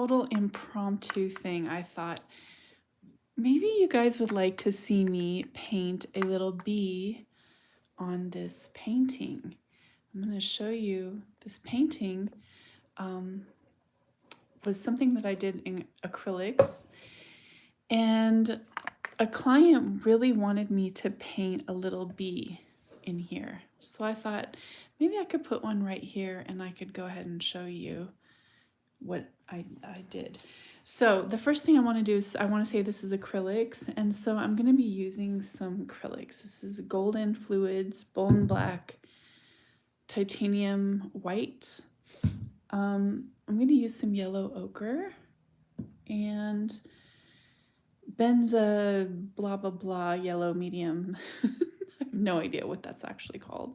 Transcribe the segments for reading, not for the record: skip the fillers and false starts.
total impromptu thing, I thought maybe you guys would like to see me paint a little bee on this painting. I'm going to show you this painting was something that I did in acrylics, and a client really wanted me to paint a little bee in here. So I thought maybe I could put one right here and I could go ahead and show you what I did. So the first thing I want to do is I want to say this is acrylics, and so I'm going to be using some acrylics. This is golden fluids, bone black, titanium white. I'm going to use some yellow ochre and benza blah blah blah yellow medium. I have no idea what that's actually called.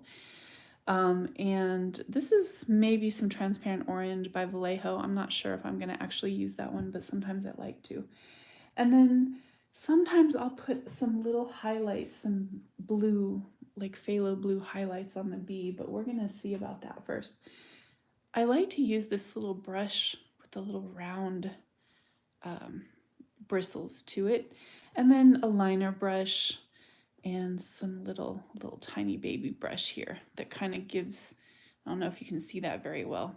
And this is maybe some transparent orange by Vallejo. I'm not sure if I'm going to actually use that one, but sometimes I like to. And then sometimes I'll put some little highlights, some blue, like phthalo blue highlights on the bee, but we're going to see about that first. I like to use this little brush with the little round bristles to it, and then a liner brush and some little tiny baby brush here that kind of gives, I don't know if you can see that very well,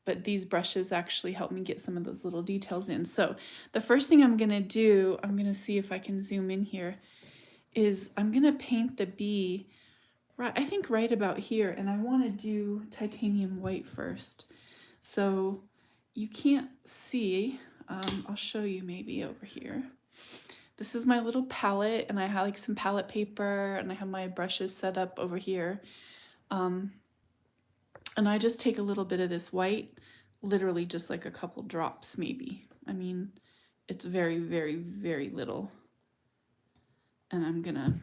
but these brushes actually help me get some of those little details in. So the first thing I'm gonna do, I'm gonna see if I can zoom in here, is I'm gonna paint the bee right, I think right about here, and I want to do titanium white first. So you can't see, I'll show you maybe over here. This is my little palette, and I have like some palette paper, and I have my brushes set up over here. And I just take a little bit of this white, literally just like a couple drops maybe. I mean, it's very, very, very little. And I'm gonna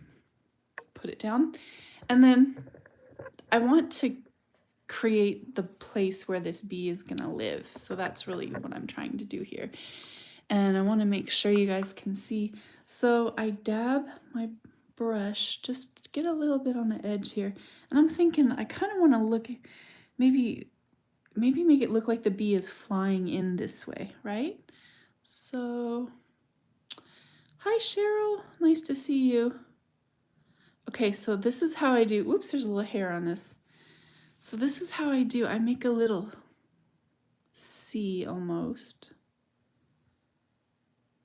put it down. And then I want to create the place where this bee is gonna live. So that's really what I'm trying to do here. And I want to make sure you guys can see. So I dab my brush, just get a little bit on the edge here. And I'm thinking I kind of want to look, maybe make it look like the bee is flying in this way, right? So, hi Cheryl, nice to see you. Okay, so this is how I do, oops, there's a little hair on this. So this is how I do, I make a little C almost.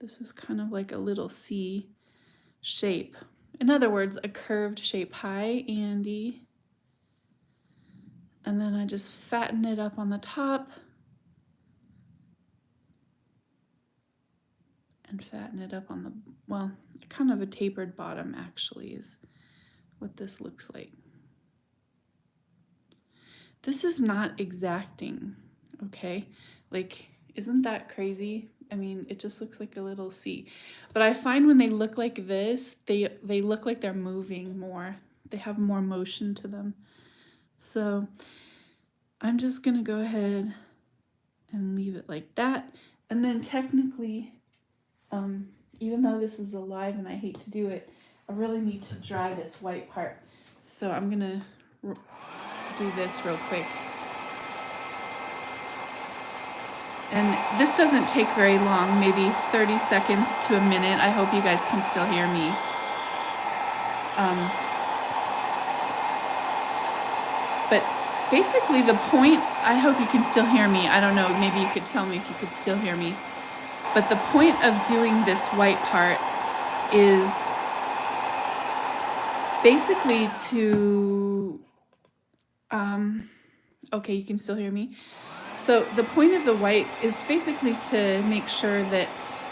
This is kind of like a little C shape. In other words, a curved shape. Hi, Andy. And then I just fatten it up on the top and fatten it up on the, well, kind of a tapered bottom actually is what this looks like. This is not exacting, okay? Like, isn't that crazy? I mean, it just looks like a little C. But I find when they look like this, they look like they're moving more. They have more motion to them. So I'm just gonna go ahead and leave it like that. And then technically, even though this is alive and I hate to do it, I really need to dry this white part. So I'm gonna do this real quick. And this doesn't take very long, maybe 30 seconds to a minute. I hope you guys can still hear me. But basically the point, I hope you can still hear me. I don't know, maybe you could tell me if you could still hear me. But the point of doing this white part is basically to, okay, you can still hear me. So the point of the white is basically to make sure that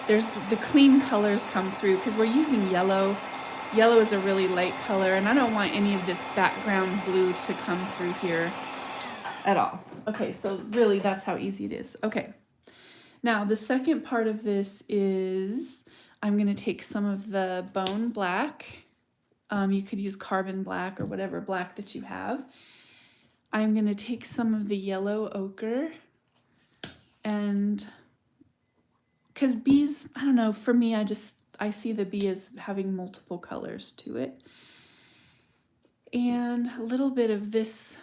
there's the clean colors come through, because we're using yellow. Yellow is a really light color, and I don't want any of this background blue to come through here at all. Okay, so really that's how easy it is. Okay, now the second part of this is I'm gonna take some of the bone black. You could use carbon black or whatever black that you have. I'm gonna take some of the yellow ochre, and because bees, I don't know, for me, I see the bee as having multiple colors to it. And a little bit of this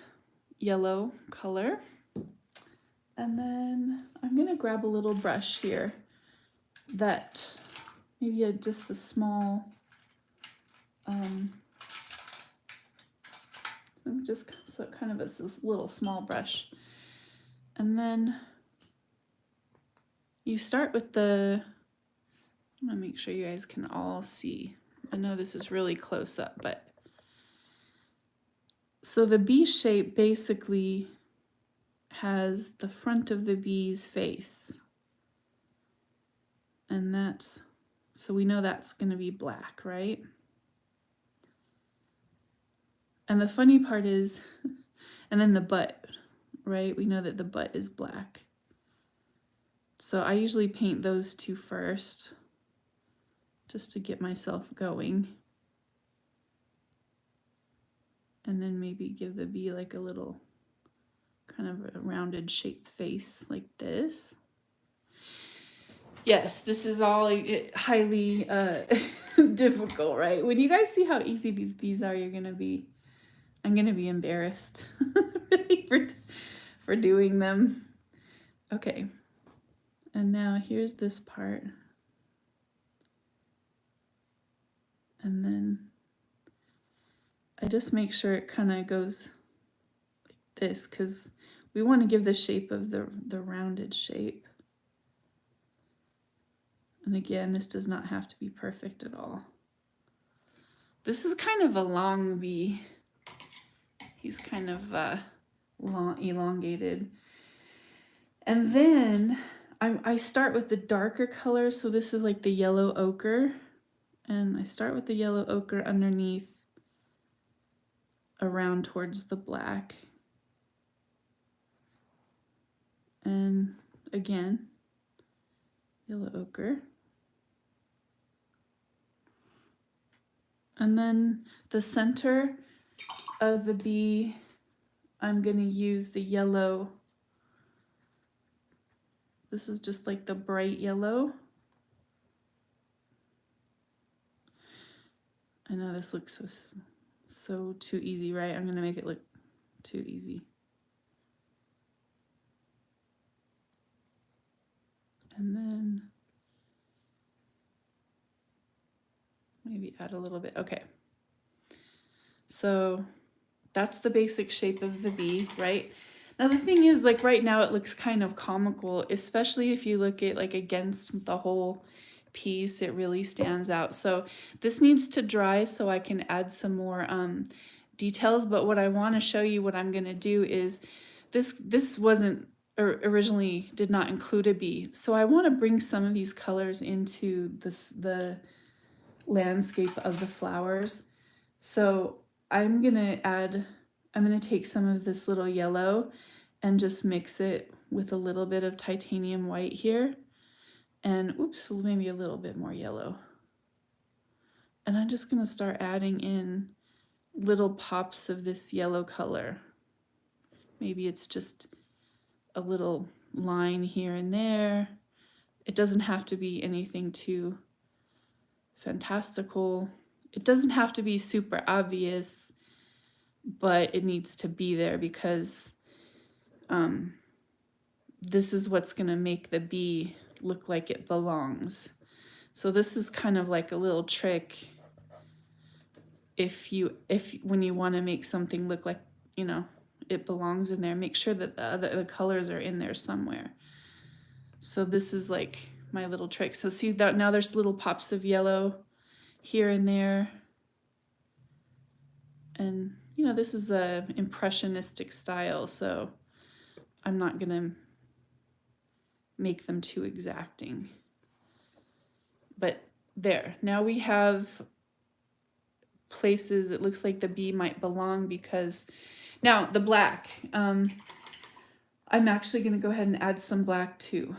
yellow color. And then I'm gonna grab a little brush here that maybe just a small, just so kind of a little small brush. And then you start with the, I'm gonna make sure you guys can all see. I know this is really close up, but so the bee shape basically has the front of the bee's face. And that's, so we know that's gonna be black, right? And the funny part is, and then the butt, right? We know that the butt is black. So I usually paint those two first, just to get myself going. And then maybe give the bee like a little kind of a rounded shaped face like this. Yes, this is all highly difficult, right? When you guys see how easy these bees are, I'm gonna be embarrassed really for doing them. Okay, and now here's this part. And then I just make sure it kind of goes like this, because we want to give the shape of the rounded shape. And again, this does not have to be perfect at all. This is kind of a long bee. He's kind of long, elongated. And then I start with the darker color. So this is like the yellow ochre. And I start with the yellow ochre underneath, around towards the black. And again, yellow ochre. And then the center of the bee, I'm going to use the yellow. This is just like the bright yellow. I know this looks so too easy, right? I'm going to make it look too easy. And then maybe add a little bit. Okay. So that's the basic shape of the bee, right? Now the thing is, like right now it looks kind of comical, especially if you look at like against the whole piece, it really stands out. So this needs to dry so I can add some more details. But what I want to show you, what I'm going to do is this wasn't, or originally did not include a bee. So I want to bring some of these colors into the landscape of the flowers. So I'm going to take some of this little yellow and just mix it with a little bit of titanium white here. And oops, maybe a little bit more yellow. And I'm just going to start adding in little pops of this yellow color. Maybe it's just a little line here and there. It doesn't have to be anything too fantastical. It doesn't have to be super obvious, but it needs to be there because this is what's going to make the bee look like it belongs. So this is kind of like a little trick if when you want to make something look like, you know, it belongs in there, make sure that the colors are in there somewhere. So this is like my little trick. So see that now there's little pops of yellow here and there. And you know, this is a impressionistic style, so I'm not gonna make them too exacting. But there, now we have places it looks like the bee might belong, because now the black, I'm actually gonna go ahead and add some black too.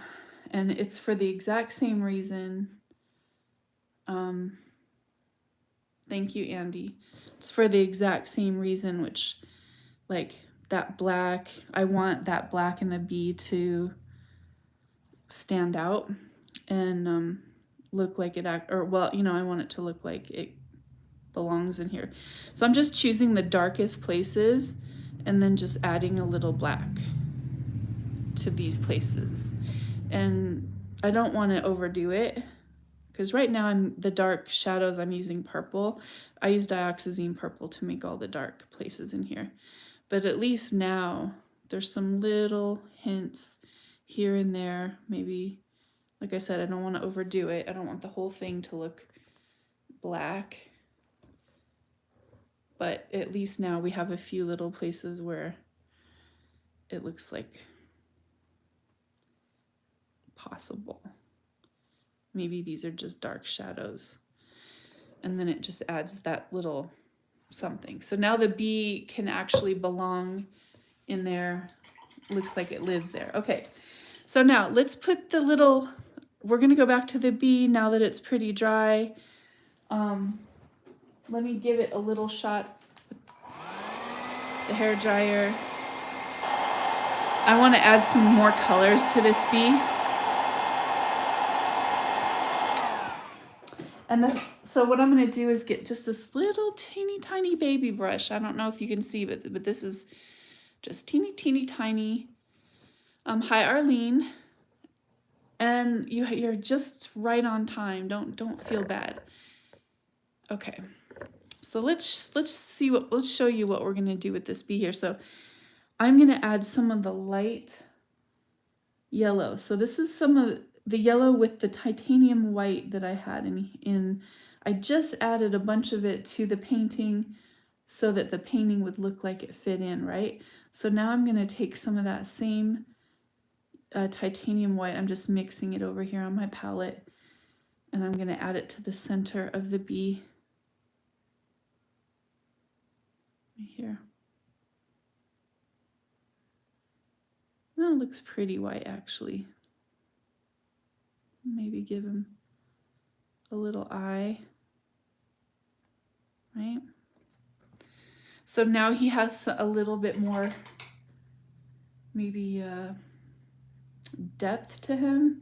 And it's for the exact same reason. Thank you, Andy. It's for the exact same reason, which like that black, I want that black in the bee to stand out and look like it, or well, you know, I want it to look like it belongs in here. So I'm just choosing the darkest places and then just adding a little black to to these places. And I don't want to overdo it, because right now the dark shadows, I'm using purple. I use dioxazine purple to make all the dark places in here. But at least now there's some little hints here and there. Maybe, like I said, I don't want to overdo it. I don't want the whole thing to look black. But at least now we have a few little places where it looks like possible. Maybe these are just dark shadows. And then it just adds that little something. So now the bee can actually belong in there. Looks like it lives there. Okay, so now let's put the little, we're gonna go back to the bee now that it's pretty dry. Let me give it a little shot with the hair dryer. I want to add some more colors to this bee. And so what I'm going to do is get just this little teeny tiny baby brush. I don't know if you can see, but this is just teeny tiny. Hi Arlene. And you're just right on time. Don't feel bad. Okay. So let's show you what we're going to do with this bee here. So I'm going to add some of the light yellow. So this is some of the yellow with the titanium white that I had in. I just added a bunch of it to the painting so that the painting would look like it fit in, right? So now I'm going to take some of that same titanium white. I'm just mixing it over here on my palette, and I'm going to add it to the center of the bee. Right here. That looks pretty white, actually. Maybe give him a little eye, right? So now he has a little bit more, maybe depth to him.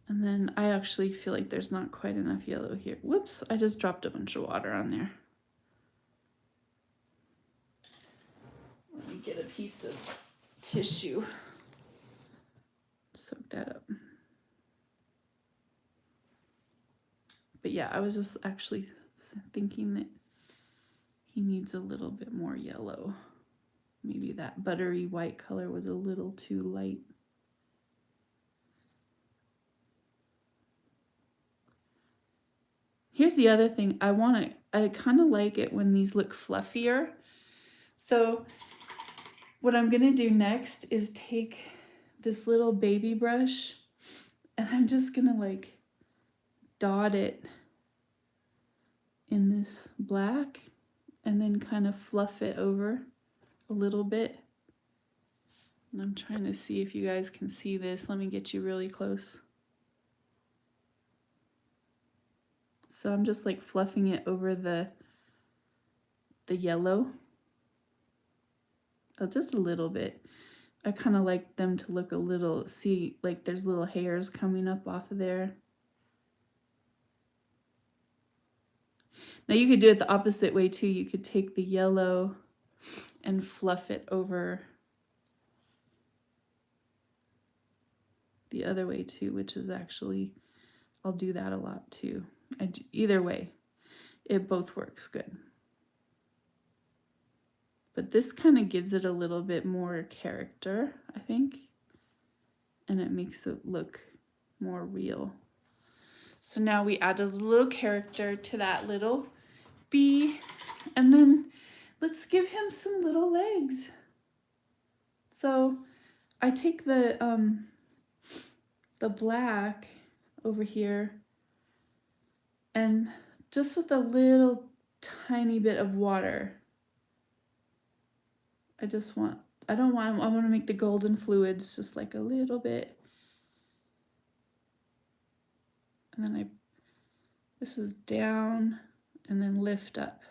And then I actually feel like there's not quite enough yellow here. Whoops, I just dropped a bunch of water on there. Let me get a piece of tissue. Soak that up. But yeah, I was just actually thinking that he needs a little bit more yellow. Maybe that buttery white color was a little too light. Here's the other thing. I kind of like it when these look fluffier. So what I'm gonna do next is take this little baby brush, and I'm just gonna like dot it in this black and then kind of fluff it over a little bit. And I'm trying to see if you guys can see this. Let me get you really close. So I'm just like fluffing it over the yellow. Oh, just a little bit. I kind of like them to look a little, see, like there's little hairs coming up off of there. Now you could do it the opposite way too. You could take the yellow and fluff it over the other way too, which is actually, I'll do that a lot too. Either way, it both works good. But this kind of gives it a little bit more character, I think, and it makes it look more real. So now we added a little character to that little bee, and then let's give him some little legs. So I take the black over here, and just with a little tiny bit of water, I want to make the golden fluids just like a little bit. And then this is down and then lift up.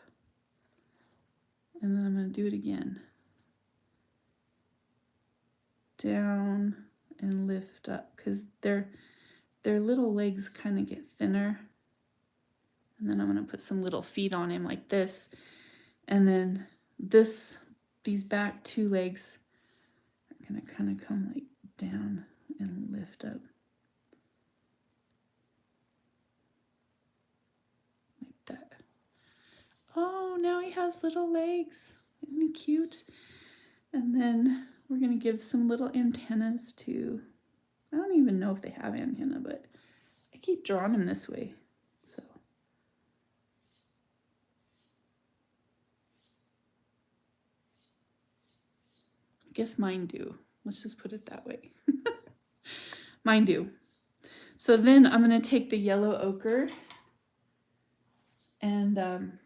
And then I'm going to do it again. Down and lift up, because their little legs kind of get thinner. And then I'm going to put some little feet on him like this. And then these back two legs are going to kind of come like down and lift up. Like that. Oh, now he has little legs. Isn't he cute? And then we're going to give some little antennas too. I don't even know if they have antenna, but I keep drawing him this way. So I guess mine do. Let's just put it that way. Mine do. So then I'm going to take the yellow ochre and I'm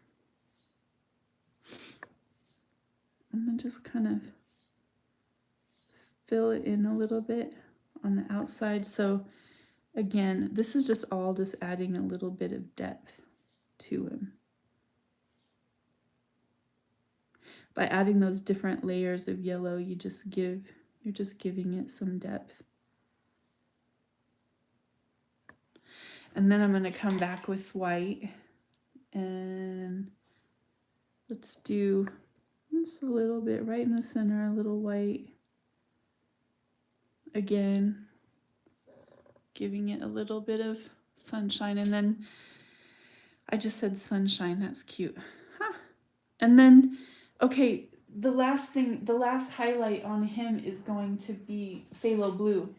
going to just kind of fill it in a little bit on the outside. So again, this is just all just adding a little bit of depth to him. By adding those different layers of yellow, you're just giving it some depth. And then I'm going to come back with white and let's do just a little bit right in the center, a little white. Again, giving it a little bit of sunshine. And then I just said sunshine, that's cute. Huh. And then, okay, the last highlight on him is going to be phthalo blue.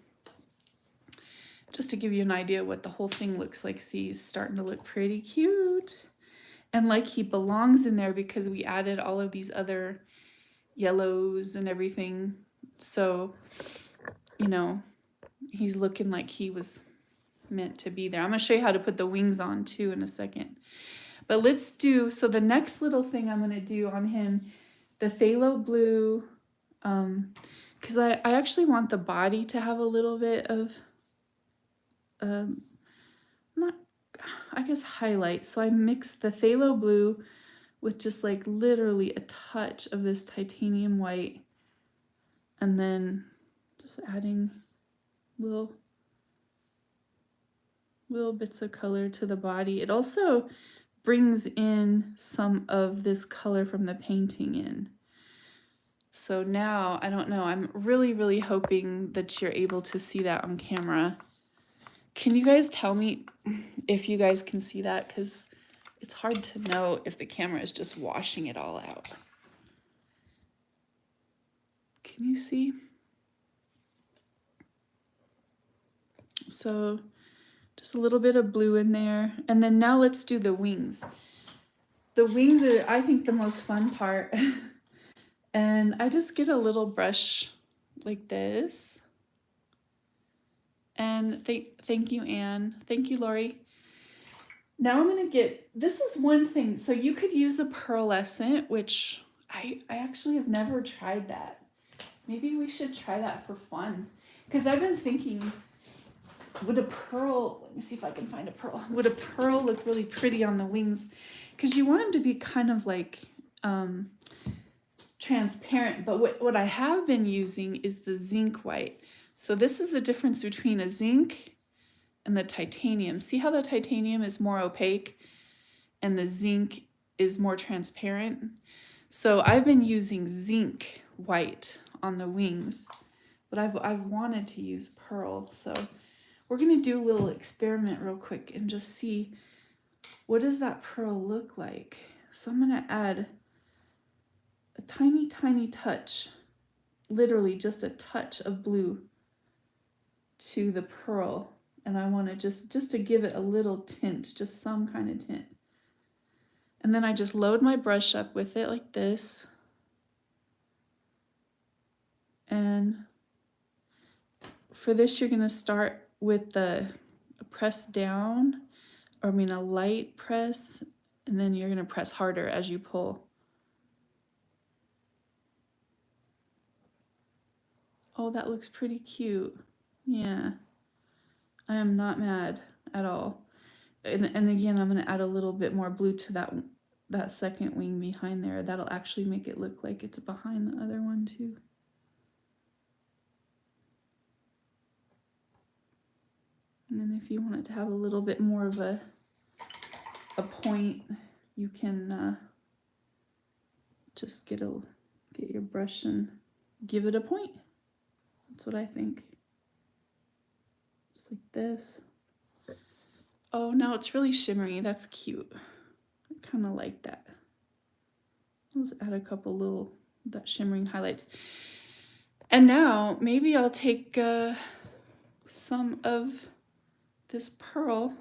Just to give you an idea what the whole thing looks like. See, he's starting to look pretty cute. And like he belongs in there because we added all of these other yellows and everything. So, you know, he's looking like he was meant to be there. I'm going to show you how to put the wings on too in a second. But let's do, so the next little thing I'm going to do on him, the phthalo blue, because I actually want the body to have a little bit of not, I guess, highlight. So I mix the phthalo blue with just like literally a touch of this titanium white, and then just adding little bits of color to the body. It also brings in some of this color from the painting in. So now, I don't know, I'm really hoping that you're able to see that on camera. Can you guys tell me if you guys can see that? Because it's hard to know if the camera is just washing it all out. Can you see? So just a little bit of blue in there. And then now let's do the wings. The wings are, I think, the most fun part. And I just get a little brush like this. And thank you, Anne. Thank you, Lori. Now I'm going to get, this is one thing. So you could use a pearlescent, which I actually have never tried that. Maybe we should try that for fun. Because I've been thinking, would a pearl, let me see if I can find a pearl. Would a pearl look really pretty on the wings? Because you want them to be kind of like transparent. But what I have been using is the zinc white. So this is the difference between a zinc and the titanium. See how the titanium is more opaque and the zinc is more transparent? So I've been using zinc white on the wings, but I've wanted to use pearl. So we're going to do a little experiment real quick and just see what does that pearl look like. So I'm going to add a tiny touch, literally just a touch of blue to the pearl, and I want to just to give it a little tint, just some kind of tint. And then I just load my brush up with it like this, and for this you're going to start with the press down, or I mean a light press, and then you're going to press harder as you pull. Oh, that looks pretty cute. Yeah, I am not mad at all. And again, I'm going to add a little bit more blue to that second wing behind there. That'll actually make it look like it's behind the other one too. And then if you want it to have a little bit more of a point, you can just get your brush and give it a point. That's what I think. just like this. Oh, now it's really shimmery. That's cute. I kind of like that. Let's add a couple little that shimmering highlights. And now maybe I'll take some of this pearl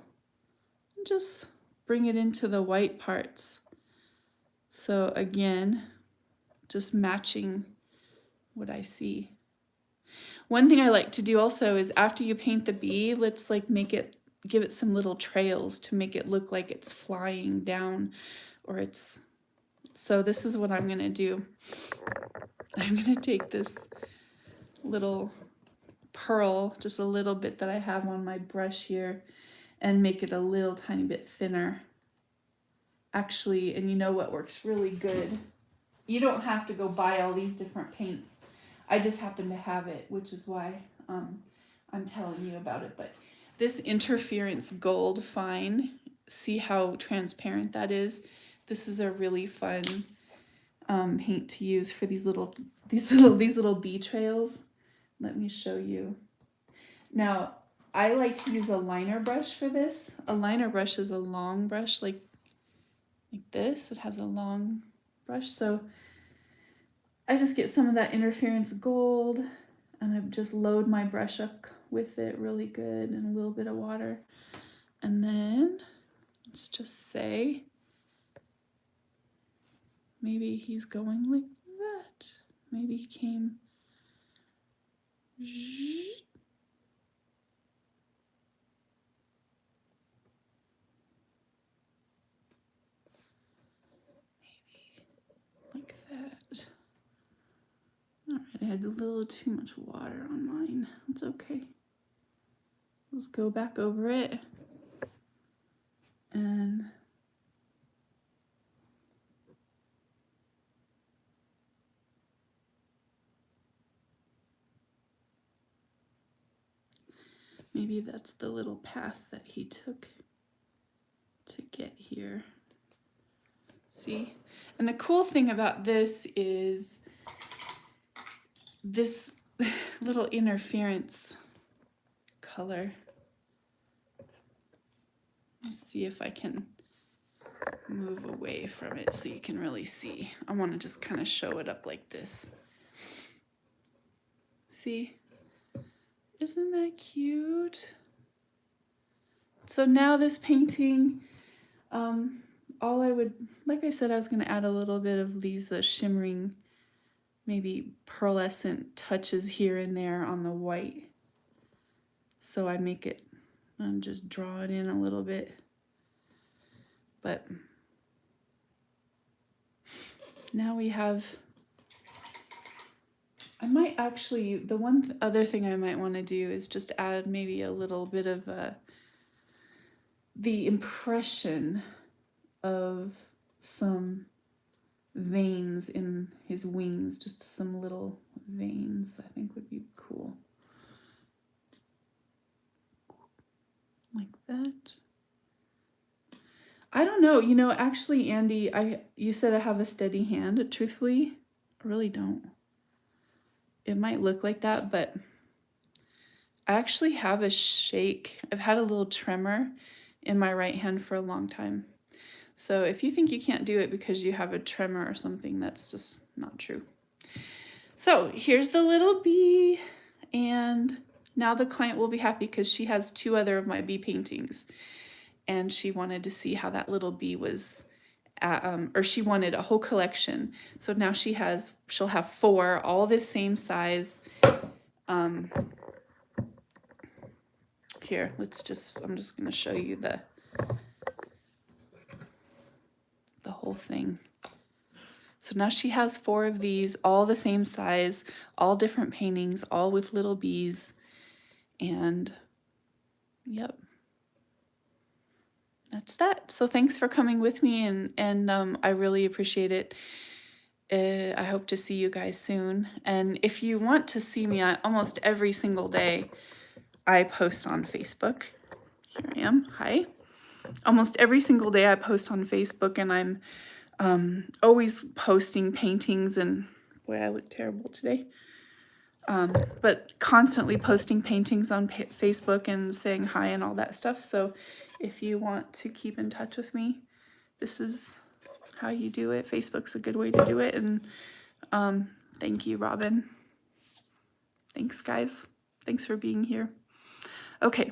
and just bring it into the white parts. So again, just matching what I see. One thing I like to do also is after you paint the bee, let's like give it some little trails to make it look like it's flying down, or it's, so this is what I'm gonna do. I'm gonna take this little pearl, just a little bit that I have on my brush here, and make it a little tiny bit thinner. Actually, and you know what works really good? You don't have to go buy all these different paints. I just happen to have it, which is why I'm telling you about it. But this interference gold fine, see how transparent that is? This is a really fun paint to use for these little bee trails. Let me show you. Now, I like to use a liner brush for this. A liner brush is a long brush like this. It has a long brush, so I just get some of that interference gold and I just load my brush up with it really good and a little bit of water. And then let's just say maybe he's going like that. Maybe he came. Maybe like that. All right, I had a little too much water on mine. It's okay. Let's go back over it. And maybe that's the little path that he took to get here. See? And the cool thing about this is this little interference color. Let's see if I can move away from it so you can really see. I want to just kind of show it up like this. See? Isn't that cute? So now this painting, all I would, like I said, I was going to add a little bit of these shimmering, maybe pearlescent touches here and there on the white. So I make it, and just draw it in a little bit. But now we have, I might actually, the one other thing I might want to do is just add maybe a little bit of the impression of some veins in his wings, just some little veins I think would be cool. Like that. I don't know, you know, actually, Andy, you said I have a steady hand. Truthfully, I really don't. It might look like that, but I actually have a shake. I've had a little tremor in my right hand for a long time. So if you think you can't do it because you have a tremor or something, that's just not true. So here's the little bee, and now the client will be happy because she has 2 other of my bee paintings. And she wanted to see how that little bee was, or she wanted a whole collection. So now she'll have 4, all the same size. Here, I'm just gonna show you the whole thing. So now she has 4 of these, all the same size, all different paintings, all with little bees. And yep. That's that. So thanks for coming with me, and I really appreciate it. I hope to see you guys soon. And if you want to see me almost every single day, I post on Facebook. Here I am. Hi. Almost every single day I post on Facebook, and I'm always posting paintings, and boy, I look terrible today. but constantly posting paintings on Facebook and saying hi and all that stuff. So if you want to keep in touch with me, this is how you do it. Facebook's a good way to do it. And thank you, Robin. Thanks, guys. Thanks for being here. Okay,